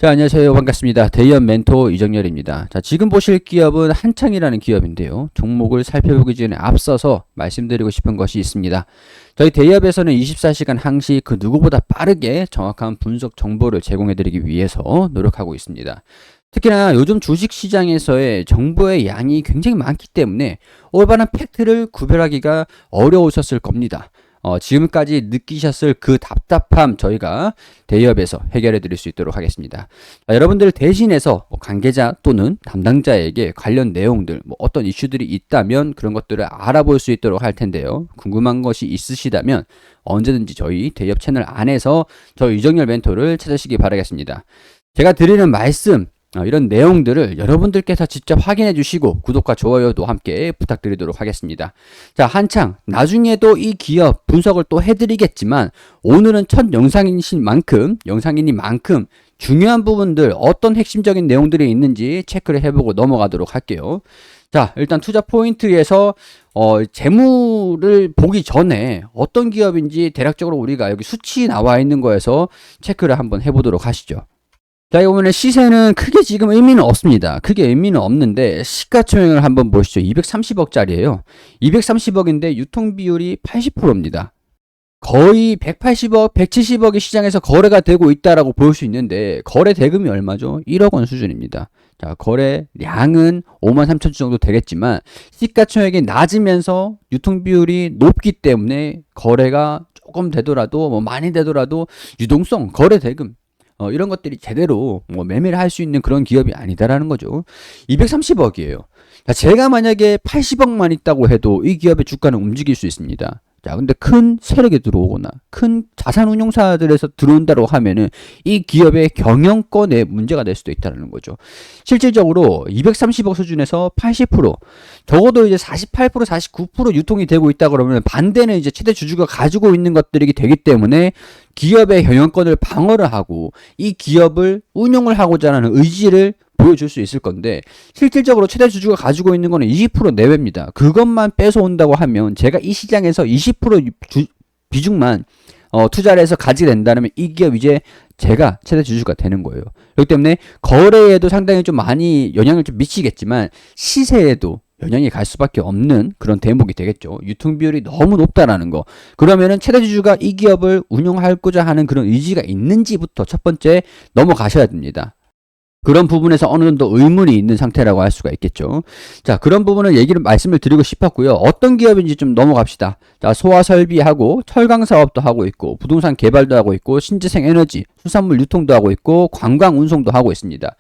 자, 안녕하세요. 반갑습니다. 대의원 멘토 이정열입니다. 자, 지금 보실 기업은 한창이라는 기업인데요. 종목을 살펴보기 전에 앞서서 말씀드리고 싶은 것이 있습니다. 저희 대의업에서는 24시간 항시 그 누구보다 빠르게 정확한 분석 정보를 제공해드리기 위해서 노력하고 있습니다. 특히나 요즘 주식시장에서의 정보의 양이 굉장히 많기 때문에 올바른 팩트를 구별하기가 어려우셨을 겁니다. 지금까지 느끼셨을 그 답답함 저희가 대의업에서 해결해 드릴 수 있도록 하겠습니다. 여러분들 대신해서 관계자 또는 담당자에게 관련 내용들, 어떤 이슈들이 있다면 그런 것들을 알아볼 수 있도록 할 텐데요. 궁금한 것이 있으시다면 언제든지 저희 대의업 채널 안에서 저 이정열 멘토를 찾으시기 바라겠습니다. 제가 드리는 말씀, 이런 내용들을 여러분들께서 직접 확인해 주시고 구독과 좋아요도 함께 부탁드리도록 하겠습니다. 자, 한창 나중에도 이 기업 분석을 또 해드리겠지만 오늘은 첫 영상이니만큼 중요한 부분들 어떤 핵심적인 내용들이 있는지 체크를 해보고 넘어가도록 할게요. 자, 일단 투자 포인트에서 재무를 보기 전에 어떤 기업인지 대략적으로 우리가 여기 수치 나와 있는 거에서 체크를 한번 해보도록 하시죠. 자, 이번에 시세는 크게 지금 의미는 없습니다. 크게 의미는 없는데 시가총액을 한번 보시죠. 230억짜리예요. 230억인데 유통비율이 80%입니다. 거의 180억, 170억이 시장에서 거래가 되고 있다라고 볼 수 있는데 거래 대금이 얼마죠? 1억 원 수준입니다. 자, 거래량은 5만 3천 주 정도 되겠지만 시가총액이 낮으면서 유통비율이 높기 때문에 거래가 조금 되더라도 많이 되더라도 유동성, 거래 대금 이런 것들이 제대로 매매를 할 수 있는 그런 기업이 아니다라는 거죠. 230억이에요. 자, 제가 만약에 80억만 있다고 해도 이 기업의 주가는 움직일 수 있습니다. 자, 근데 큰 세력에 들어오거나 큰 자산운용사들에서 들어온다고 하면은 이 기업의 경영권에 문제가 될 수도 있다는 거죠. 실질적으로 230억 수준에서 80%, 적어도 이제 48%, 49% 유통이 되고 있다 그러면 반대는 이제 최대 주주가 가지고 있는 것들이 되기 때문에 기업의 경영권을 방어를 하고 이 기업을 운용을 하고자 하는 의지를 보여줄 수 있을 건데 실질적으로 최대 주주가 가지고 있는 거는 20% 내외입니다. 그것만 뺏어온다고 하면 제가 이 시장에서 20% 비중만 투자를 해서 가지게 된다면 이 기업 이제 제가 최대 주주가 되는 거예요. 그렇기 때문에 거래에도 상당히 좀 많이 영향을 좀 미치겠지만 시세에도 영향이 갈 수밖에 없는 그런 대목이 되겠죠. 유통비율이 너무 높다라는 거. 그러면은 최대 주주가 이 기업을 운용하고자 하는 그런 의지가 있는지부터 첫 번째 넘어가셔야 됩니다. 그런 부분에서 어느 정도 의문이 있는 상태라고 할 수가 있겠죠. 자, 그런 부분을 말씀을 드리고 싶었고요. 어떤 기업인지 좀 넘어갑시다. 자, 소화설비하고 철강사업도 하고 있고 부동산 개발도 하고 있고 신재생 에너지, 수산물 유통도 하고 있고 관광 운송도 하고 있습니다.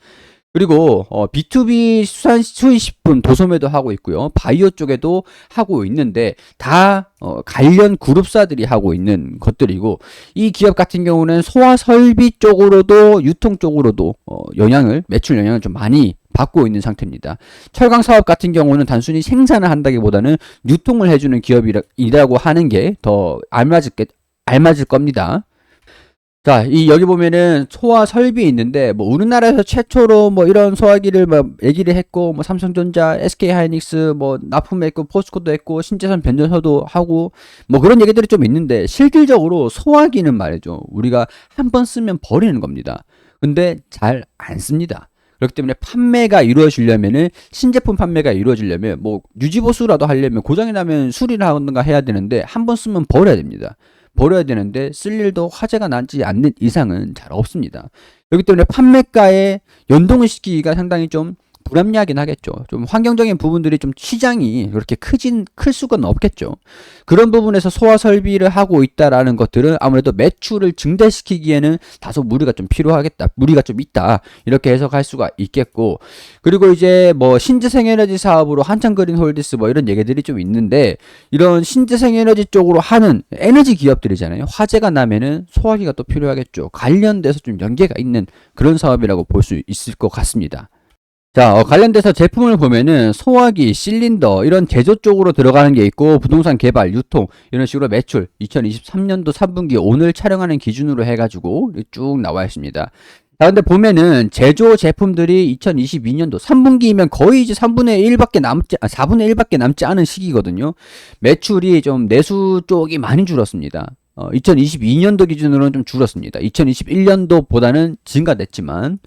그리고 B2B 수의식품 도소매도 하고 있고요. 바이오 쪽에도 하고 있는데 다 관련 그룹사들이 하고 있는 것들이고 이 기업 같은 경우는 소화 설비 쪽으로도 유통 쪽으로도 매출 영향을 좀 많이 받고 있는 상태입니다. 철강 사업 같은 경우는 단순히 생산을 한다기보다는 유통을 해주는 기업이라고 하는 게 더 알맞을 겁니다. 자, 여기 보면은 소화 설비 있는데, 우리나라에서 최초로 이런 소화기를 얘기를 했고, 삼성전자, SK하이닉스, 납품도 했고, 포스코도 했고, 신재생 변전소도 하고, 그런 얘기들이 좀 있는데, 실질적으로 소화기는 말이죠. 우리가 한 번 쓰면 버리는 겁니다. 근데 잘 안 씁니다. 그렇기 때문에 판매가 이루어지려면은, 신제품 판매가 이루어지려면, 유지보수라도 하려면, 고장이 나면 수리를 하든가 해야 되는데, 한 번 쓰면 버려야 됩니다. 버려야 되는데 쓸 일도 화제가 나지 않는 이상은 잘 없습니다. 그렇기 때문에 판매가에 연동을 시키기가 상당히 좀 불합리하긴 하겠죠. 좀 환경적인 부분들이 좀 시장이 그렇게 클 수는 없겠죠. 그런 부분에서 소화 설비를 하고 있다라는 것들은 아무래도 매출을 증대시키기에는 다소 무리가 좀 필요하겠다. 무리가 좀 있다. 이렇게 해석할 수가 있겠고. 그리고 이제 신재생 에너지 사업으로 한창그린 홀디스 이런 얘기들이 좀 있는데 이런 신재생 에너지 쪽으로 하는 에너지 기업들이잖아요. 화재가 나면은 소화기가 또 필요하겠죠. 관련돼서 좀 연계가 있는 그런 사업이라고 볼 수 있을 것 같습니다. 자, 관련돼서 제품을 보면은 소화기, 실린더 이런 제조 쪽으로 들어가는 게 있고 부동산 개발, 유통 이런 식으로 매출 2023년도 3분기 오늘 촬영하는 기준으로 해가지고 쭉 나와 있습니다. 자, 근데 보면은 제조 제품들이 2022년도 3분기이면 거의 이제 4분의 1밖에 남지 않은 시기거든요. 매출이 좀 내수 쪽이 많이 줄었습니다. 2022년도 기준으로는 좀 줄었습니다. 2021년도보다는 증가됐지만,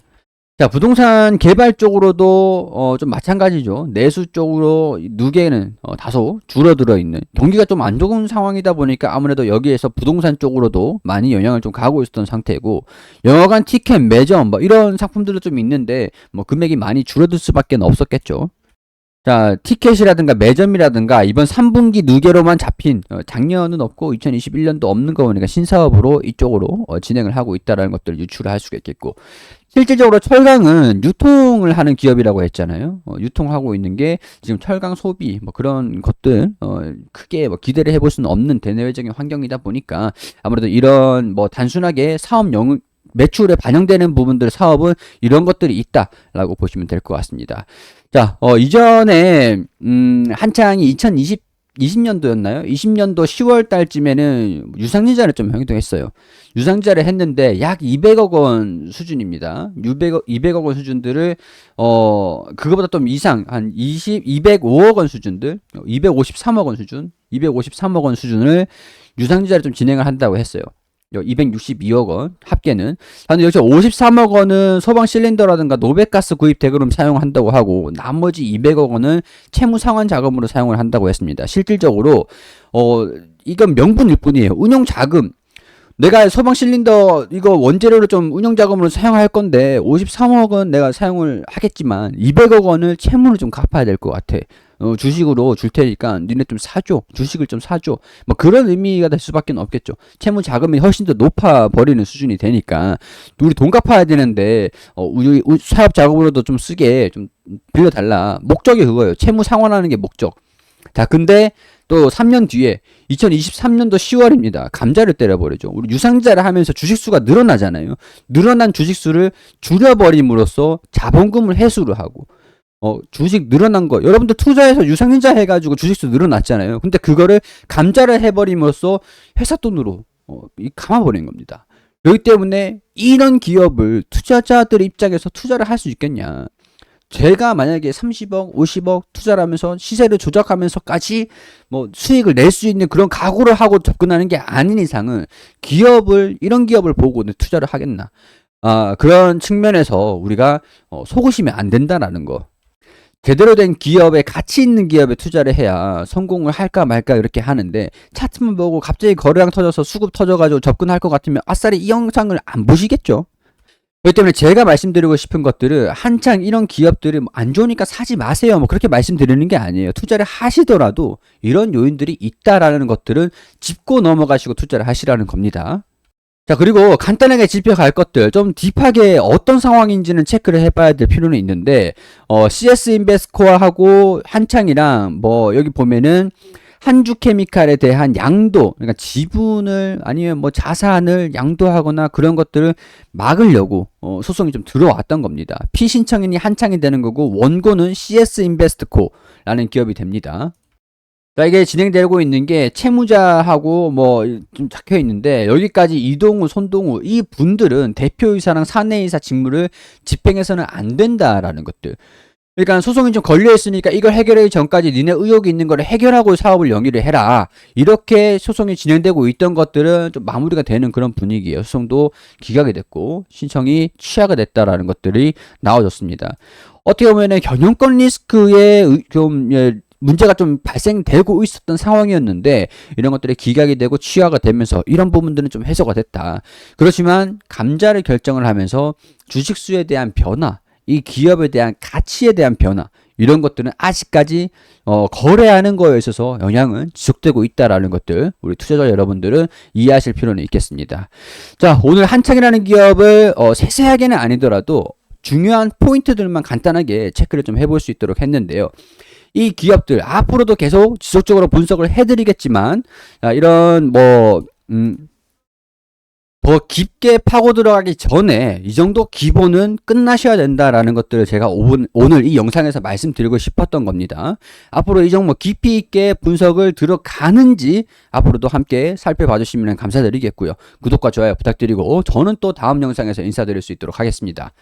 자, 부동산 개발 쪽으로도 좀 마찬가지죠. 내수 쪽으로 누계는 다소 줄어들어 있는, 경기가 좀 안 좋은 상황이다 보니까 아무래도 여기에서 부동산 쪽으로도 많이 영향을 좀 가고 있었던 상태고, 영화관 티켓 매점 뭐 이런 상품들도 좀 있는데 뭐 금액이 많이 줄어들 수밖에 없었겠죠. 자, 티켓이라든가 매점이라든가 이번 3분기 누계로만 잡힌, 작년은 없고 2021년도 없는 거 보니까 신사업으로 이쪽으로 진행을 하고 있다는 것들을 유추를 할 수가 있겠고, 실질적으로 철강은 유통을 하는 기업이라고 했잖아요. 유통하고 있는 게 지금 철강 소비 뭐 그런 것들 크게 뭐 기대를 해볼 수는 없는 대내외적인 환경이다 보니까 아무래도 이런 뭐 단순하게 사업 매출에 반영되는 부분들 사업은 이런 것들이 있다라고 보시면 될 것 같습니다. 자, 이전에 한창이 20년도였나요? 20년도 10월 달쯤에는 유상증자를 좀 행동했어요. 유상증자를 했는데 약 200억 원 수준입니다. 200억 원 수준들을 그거보다 좀 이상 한 205억 원 수준들, 253억 원 수준, 253억 원 수준을 유상증자를 좀 진행을 한다고 했어요. 262억 원 합계는. 근데 여기서 53억 원은 소방 실린더라든가 노백가스 구입 대금 사용한다고 하고 나머지 200억 원은 채무 상환 자금으로 사용을 한다고 했습니다. 실질적으로 이건 명분일 뿐이에요. 운용 자금, 내가 소방 실린더 이거 원재료로 좀 운영 자금으로 사용할 건데 53억은 내가 사용을 하겠지만 200억 원을 채무를 좀 갚아야 될 것 같아. 주식으로 줄 테니까 니네 좀 사줘. 주식을 좀 사줘. 뭐 그런 의미가 될 수밖에 없겠죠. 채무 자금이 훨씬 더 높아 버리는 수준이 되니까 우리 돈 갚아야 되는데 우리 사업 자금으로도 좀 쓰게 좀 빌려달라. 목적이 그거예요. 채무 상환하는 게 목적. 자, 근데 또 3년 뒤에 2023년도 10월입니다. 감자를 때려버리죠. 우리 유상증자를 하면서 주식수가 늘어나잖아요. 늘어난 주식수를 줄여버림으로써 자본금을 회수를 하고 주식 늘어난 거, 여러분들 투자해서 유상증자 해가지고 주식수 늘어났잖아요. 근데 그거를 감자를 해버림으로써 회사 돈으로 감아버리는 겁니다. 그렇기 때문에 이런 기업을 투자자들 입장에서 투자를 할 수 있겠냐. 제가 만약에 30억, 50억 투자를 하면서 시세를 조작하면서까지 뭐 수익을 낼 수 있는 그런 각오를 하고 접근하는 게 아닌 이상은 이런 기업을 보고 투자를 하겠나. 그런 측면에서 우리가 속으시면 안 된다라는 거. 제대로 된 기업에, 가치 있는 기업에 투자를 해야 성공을 할까 말까 이렇게 하는데, 차트만 보고 갑자기 거래량 터져서 수급 터져가지고 접근할 것 같으면 아싸리 이 영상을 안 보시겠죠? 그렇기 때문에 제가 말씀드리고 싶은 것들은 한창 이런 기업들이 안 좋으니까 사지 마세요. 뭐 그렇게 말씀드리는 게 아니에요. 투자를 하시더라도 이런 요인들이 있다라는 것들은 짚고 넘어가시고 투자를 하시라는 겁니다. 자, 그리고 간단하게 짚어갈 것들, 좀 딥하게 어떤 상황인지는 체크를 해봐야 될 필요는 있는데, CS 인베스코어하고 한창이랑 뭐 여기 보면은 한주케미칼에 대한 양도, 그러니까 지분을 아니면 뭐 자산을 양도하거나 그런 것들을 막으려고 소송이 좀 들어왔던 겁니다. 피신청인이 한창이 되는 거고 원고는 CS 인베스트코라는 기업이 됩니다. 자, 이게 진행되고 있는 게 채무자하고 뭐 좀 적혀 있는데, 여기까지 이동우, 손동우 이 분들은 대표이사랑 사내이사 직무를 집행해서는 안 된다라는 것들. 그러니까 소송이 좀 걸려 있으니까 이걸 해결하기 전까지 니네 의혹이 있는 거를 해결하고 사업을 영위를 해라. 이렇게 소송이 진행되고 있던 것들은 좀 마무리가 되는 그런 분위기예요. 소송도 기각이 됐고 신청이 취하가 됐다라는 것들이 나와졌습니다. 어떻게 보면은 경영권 리스크에 좀 문제가 좀 발생되고 있었던 상황이었는데 이런 것들이 기각이 되고 취하가 되면서 이런 부분들은 좀 해소가 됐다. 그렇지만 감자를 결정을 하면서 주식수에 대한 변화, 이 기업에 대한 가치에 대한 변화, 이런 것들은 아직까지 거래하는 거에 있어서 영향은 지속되고 있다라는 것들 우리 투자자 여러분들은 이해하실 필요는 있겠습니다. 자, 오늘 한창이라는 기업을 세세하게는 아니더라도 중요한 포인트들만 간단하게 체크를 좀 해볼 수 있도록 했는데요. 이 기업들 앞으로도 계속 지속적으로 분석을 해드리겠지만, 이런 더 깊게 파고 들어가기 전에 이 정도 기본은 끝나셔야 된다라는 것들을 제가 오늘 이 영상에서 말씀드리고 싶었던 겁니다. 앞으로 이 종목 깊이 있게 분석을 들어가는지 앞으로도 함께 살펴봐 주시면 감사드리겠고요. 구독과 좋아요 부탁드리고 저는 또 다음 영상에서 인사드릴 수 있도록 하겠습니다.